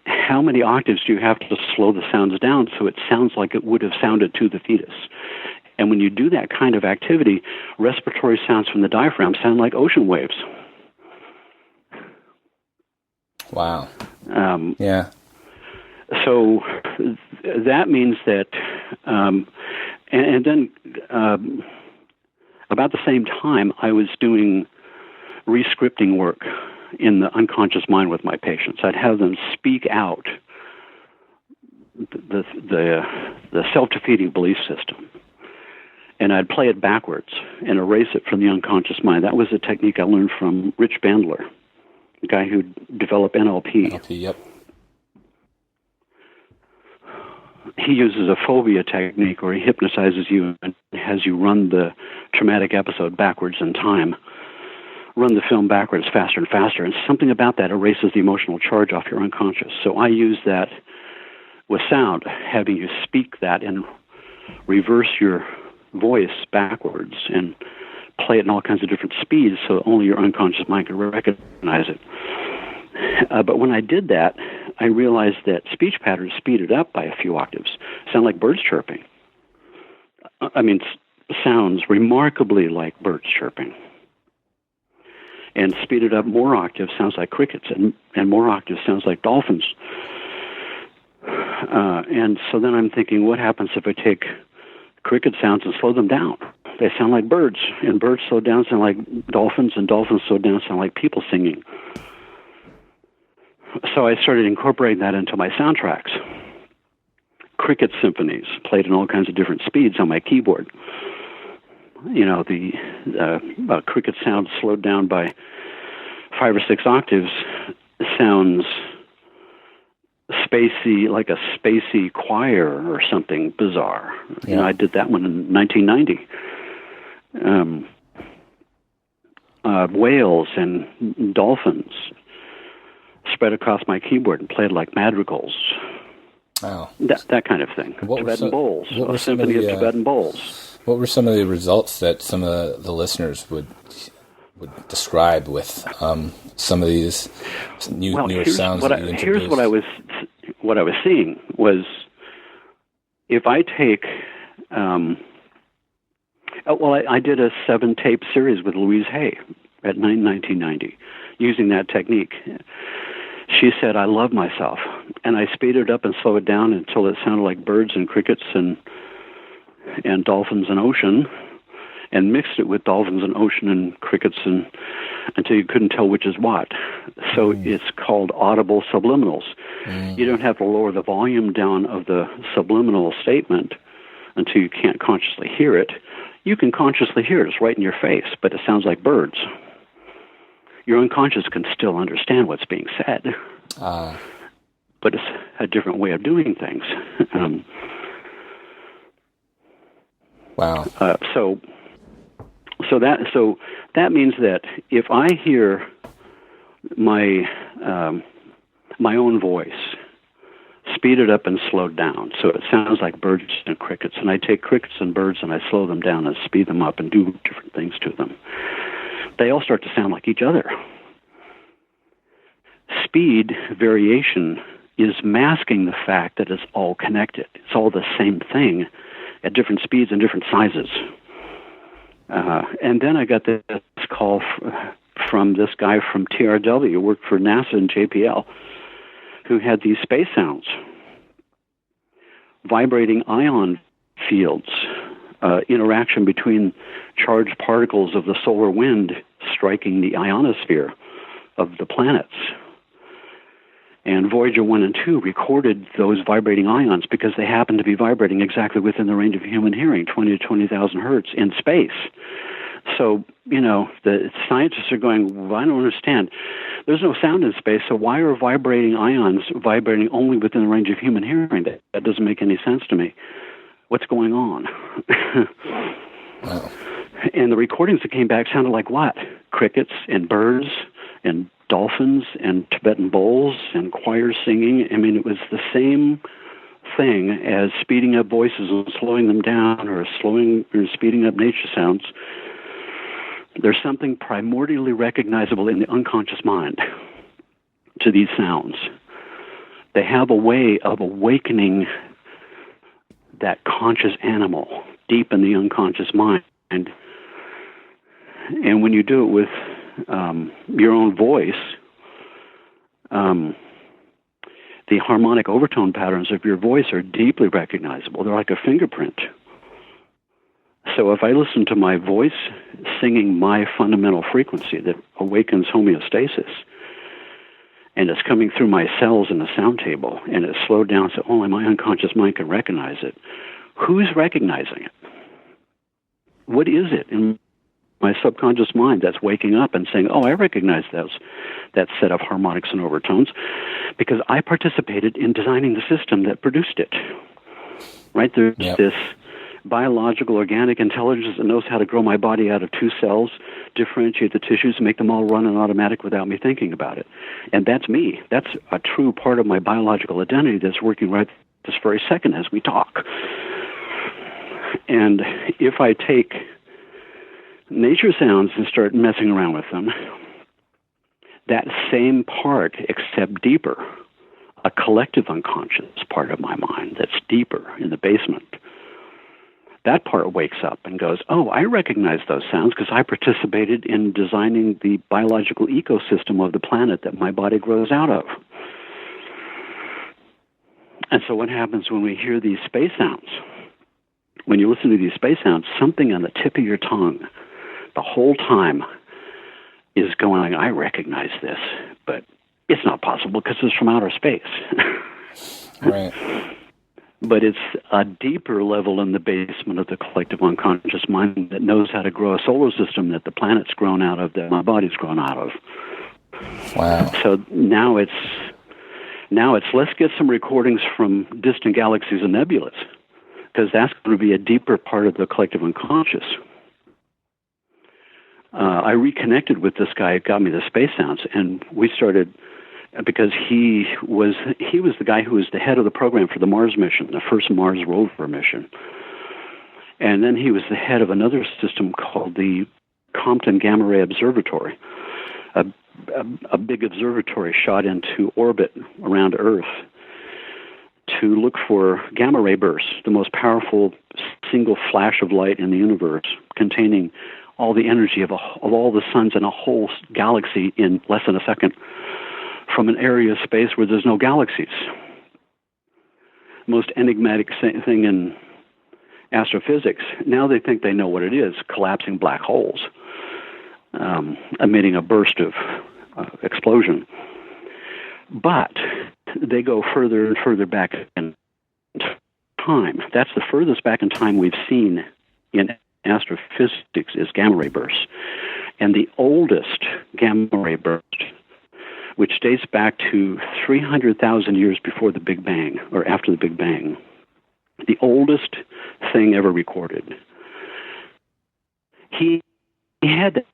How many octaves do you have to slow the sounds down so it sounds like it would have sounded to the fetus? And when you do that kind of activity, respiratory sounds from the diaphragm sound like ocean waves. Wow. Yeah. So that means that, and then about the same time, I was doing re-scripting work in the unconscious mind with my patients. I'd have them speak out the self-defeating belief system, and I'd play it backwards and erase it from the unconscious mind. That was a technique I learned from Rich Bandler, the guy who developed NLP. NLP, yep. he uses a phobia technique where he hypnotizes you and has you run the traumatic episode backwards in time, run the film backwards faster and faster, and something about that erases the emotional charge off your unconscious. So I use that with sound, having you speak that and reverse your voice backwards and play it in all kinds of different speeds so only your unconscious mind can recognize it. But when I did that, I realized that speech patterns speeded up by a few octaves. Sound like birds chirping. Sounds remarkably like birds chirping. And speeded up more octaves sounds like crickets, and more octaves sounds like dolphins. And so then I'm thinking, what happens if I take cricket sounds and slow them down? They sound like birds, and birds slowed down sound like dolphins, and dolphins slowed down sound like people singing. So I started incorporating that into my soundtracks. Cricket symphonies played in all kinds of different speeds on my keyboard. You know, the cricket sound slowed down by 5 or 6 octaves sounds spacey, like a spacey choir or something bizarre. Yeah. You know, I did that one in 1990. Whales and dolphins spread across my keyboard and played like madrigals. Wow. That kind of thing. Tibetan bowls. A symphony of Tibetan bowls. What were some of the results that some of the listeners would describe with some of these newer sounds that you introduced? Here's what I was seeing was, if I take I did a 7-tape series with Louise Hay at 1990 using that technique. She said, I love myself. And I speeded up and slowed it down until it sounded like birds and crickets and dolphins and ocean, and mixed it with dolphins and ocean and crickets until you couldn't tell which is what. So it's called audible subliminals. You don't have to lower the volume down of the subliminal statement until you can't consciously hear it. You can consciously hear it. It's right in your face, but it sounds like birds. Your unconscious can still understand what's being said, but it's a different way of doing things. Wow. So that means that if I hear my own voice speeded up and slowed down, so it sounds like birds and crickets, and I take crickets and birds and I slow them down and speed them up and do different things to them, they all start to sound like each other. Speed variation is masking the fact that it's all connected. It's all the same thing at different speeds and different sizes. And then I got this call from this guy from TRW, who worked for NASA and JPL, who had these space sounds, vibrating ion fields, interaction between charged particles of the solar wind striking the ionosphere of the planets. And Voyager I and II recorded those vibrating ions because they happened to be vibrating exactly within the range of human hearing, 20 to 20,000 hertz in space. So, you know, the scientists are going, well, I don't understand. There's no sound in space, so why are vibrating ions vibrating only within the range of human hearing? That doesn't make any sense to me. What's going on? Wow. And the recordings that came back sounded like what? Crickets and birds and dolphins and Tibetan bowls and choirs singing. I mean, it was the same thing as speeding up voices and slowing them down, or speeding up nature sounds. There's something primordially recognizable in the unconscious mind to these sounds. They have a way of awakening that conscious animal deep in the unconscious mind. And when you do it with your own voice, the harmonic overtone patterns of your voice are deeply recognizable. They're like a fingerprint. So if I listen to my voice singing my fundamental frequency that awakens homeostasis, and it's coming through my cells in the sound table, and it's slowed down so only my unconscious mind can recognize it, who's recognizing it? What is it in my subconscious mind that's waking up and saying, oh, I recognize that set of harmonics and overtones because I participated in designing the system that produced it. right? There's Yep. this biological, organic intelligence that knows how to grow my body out of two cells, differentiate the tissues, and make them all run on automatic without me thinking about it. And that's me. That's a true part of my biological identity that's working right this very second as we talk. And if I take nature sounds and start messing around with them, that same part, except deeper, a collective unconscious part of my mind that's deeper in the basement, that part wakes up and goes, oh, I recognize those sounds because I participated in designing the biological ecosystem of the planet that my body grows out of. And so what happens when we hear these space sounds? When you listen to these space sounds, something on the tip of your tongue the whole time is going, I recognize this, but it's not possible because it's from outer space. Right. But it's a deeper level in the basement of the collective unconscious mind that knows how to grow a solar system that the planet's grown out of, that my body's grown out of. Wow. So now it's let's get some recordings from distant galaxies and nebulas, because that's going to be a deeper part of the collective unconscious. I reconnected with this guy who got me the space sounds, and we started, because he was the guy who was the head of the program for the Mars mission, the first Mars rover mission. And then he was the head of another system called the Compton Gamma Ray Observatory, a big observatory shot into orbit around Earth to look for gamma ray bursts, the most powerful single flash of light in the universe, containing all the energy of all the suns in a whole galaxy in less than a second, from an area of space where there's no galaxies. Most enigmatic thing in astrophysics. Now they think they know what it is, collapsing black holes, emitting a burst of explosion. But they go further and further back in time. That's the furthest back in time we've seen in astrophysics is gamma ray bursts. And the oldest gamma ray burst, which dates back to 300,000 years before the Big Bang, or after the Big Bang, the oldest thing ever recorded. He had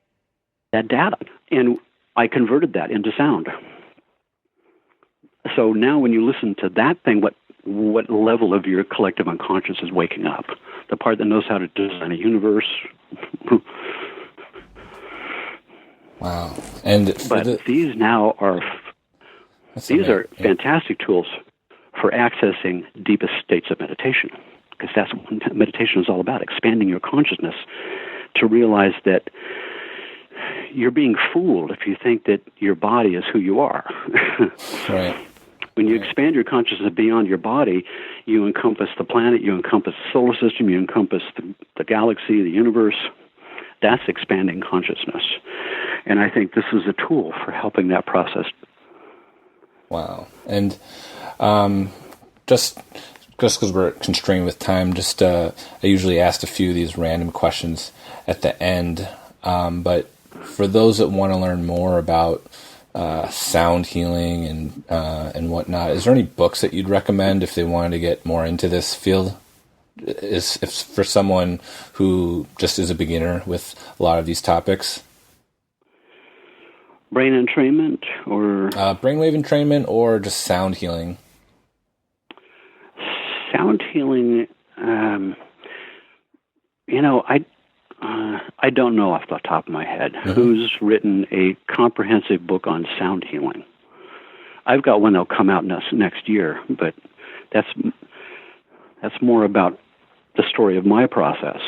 that data, and I converted that into sound. So now when you listen to that thing, what level of your collective unconscious is waking up? The part that knows how to design a universe. Wow. But these now are fantastic tools for accessing deepest states of meditation, because that's what meditation is all about, expanding your consciousness to realize that you're being fooled if you think that your body is who you are. Right. When you expand your consciousness beyond your body, you encompass the planet, you encompass the solar system, you encompass the galaxy, the universe. That's expanding consciousness. And I think this is a tool for helping that process. Wow. And just because we're constrained with time, I usually ask a few of these random questions at the end. But for those that want to learn more about sound healing and whatnot, is there any books that you'd recommend if they wanted to get more into this field? If for someone who just is a beginner with a lot of these topics? Brain entrainment or brainwave entrainment, or just sound healing? Sound healing, I don't know off the top of my head who's written a comprehensive book on sound healing. I've got one that'll come out next year, but that's more about the story of my process.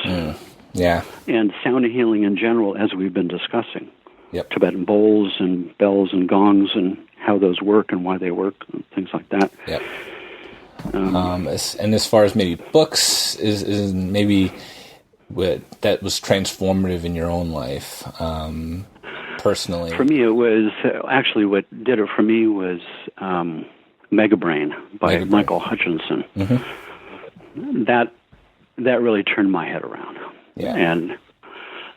Yeah. And sound healing in general, as we've been discussing. Yep. Tibetan bowls and bells and gongs and how those work and why they work and things like that. Yep. And as far as maybe books, is maybe that was transformative in your own life, personally? For me, it was actually what did it for me was Megabrain by Michael Hutchinson. Mm-hmm. That really turned my head around. Yeah. And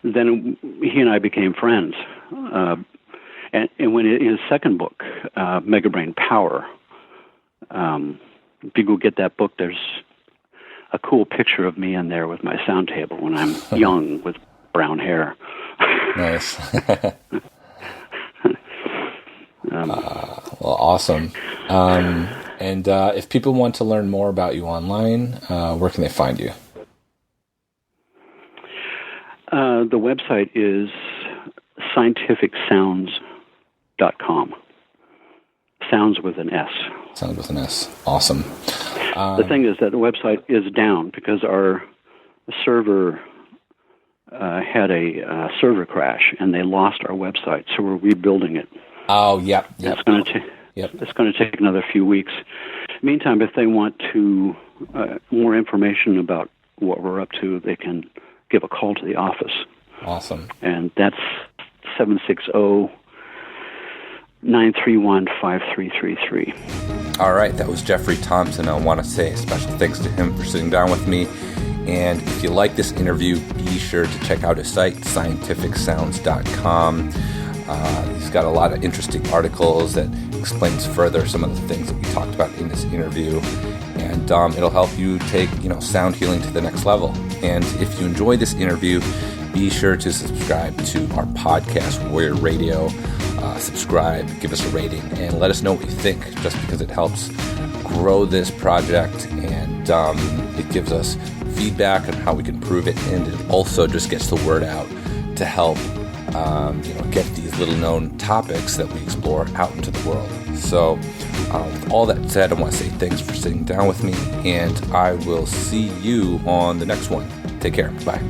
then he and I became friends. And when his second book, Megabrain Power, if you go get that book, there's a cool picture of me in there with my sound table when I'm young with brown hair. Nice. Well, awesome. And if people want to learn more about you online, where can they find you? The website is scientificsounds.com. Sounds with an S. Sounds with an S. Awesome. The thing is that the website is down because our server had a server crash, and they lost our website, so we're rebuilding it. Oh, yep. It's going to take another few weeks. Meantime, if they want to more information about what we're up to, they can give a call to the office. Awesome. And that's 760-931-5333. All right, that was Jeffrey Thompson. I want to say a special thanks to him for sitting down with me. And if you like this interview, be sure to check out his site, scientificsounds.com. He's got a lot of interesting articles that explains further some of the things that we talked about in this interview. And it'll help you take, sound healing to the next level. And if you enjoy this interview, be sure to subscribe to our podcast, Warrior Radio. Subscribe, give us a rating, and let us know what you think, just because it helps grow this project, and it gives us feedback on how we can improve it, and it also just gets the word out to help get these little known topics that we explore out into the world. So with all that said, I want to say thanks for sitting down with me, and I will see you on the next one. Take care. Bye.